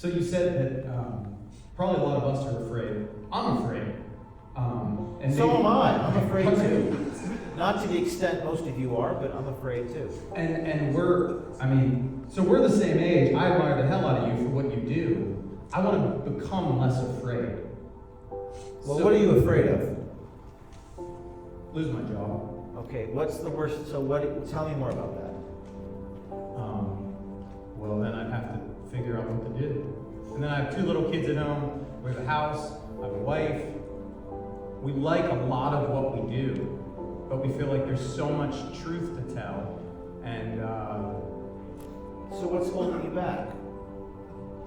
So you said that probably a lot of us are afraid. I'm afraid. And So maybe- am I. I'm afraid too. Not to the extent most of you are, but I'm afraid too. And so we're the same age. I admire the hell out of you for what you do. I want to become less afraid. Well, what are you afraid of? Lose my job. Okay, what's the worst? So tell me more about that. Well, then I'd have to figure out what to do. And then I have 2 little kids at home. We have a house. I have a wife. We like a lot of what we do, but we feel like there's so much truth to tell. And So what's holding you back?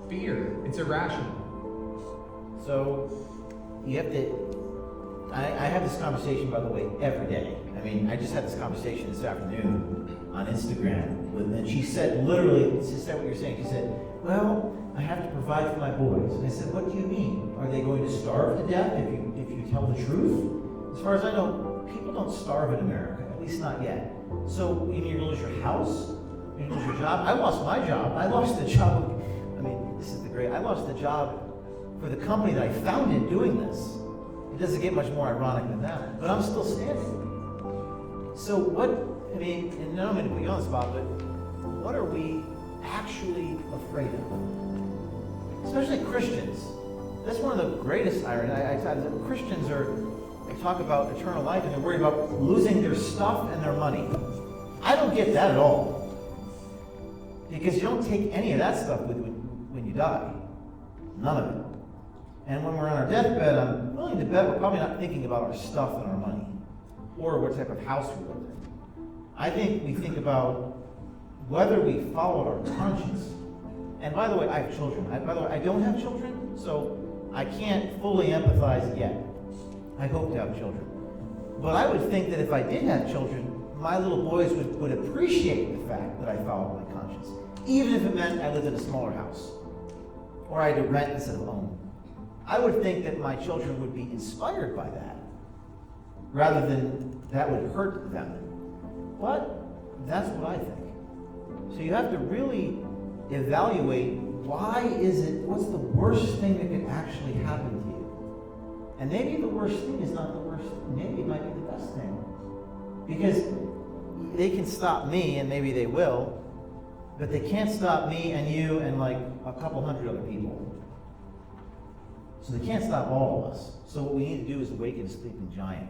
fear. It's irrational. So you have to. I have this conversation, by the way, every day. I mean, I just had this conversation this afternoon on Instagram, and she said literally, she said what you're saying. She said, "Well, I have to provide for my boys." And I said, "What do you mean? Are they going to starve to death if you tell the truth?" As far as I know, people don't starve in America, at least not yet. So you mean you're going to lose your house? You're going to lose your job? I lost my job. I lost the job. I mean, this is the great. I lost the job for the company that I founded doing this. It doesn't get much more ironic than that. But I'm still standing. So I mean, and I don't mean to put you on the spot, but what are we actually afraid of? Especially Christians. That's one of the greatest ironies. Christians they talk about eternal life and they're worried about losing their stuff and their money. I don't get that at all. Because you don't take any of that stuff with you when you die. None of it. And when we're on our deathbed, I'm willing to bet we're probably not thinking about our stuff and our money, or what type of house we live in. I think we think about whether we followed our conscience. And by the way, I have children. By the way, I don't have children, so I can't fully empathize yet. I hope to have children. But I would think that if I did have children, my little boys would appreciate the fact that I followed my conscience, even if it meant I lived in a smaller house, or I had to rent instead of own. I would think that my children would be inspired by that, rather than that would hurt them. But that's what I think. So you have to really evaluate what's the worst thing that could actually happen to you? And maybe the worst thing is not the worst thing. Maybe it might be the best thing. Because they can stop me, and maybe they will, but they can't stop me and you and like a couple hundred other people. So they can't stop all of us. So what we need to do is awaken a sleeping giant.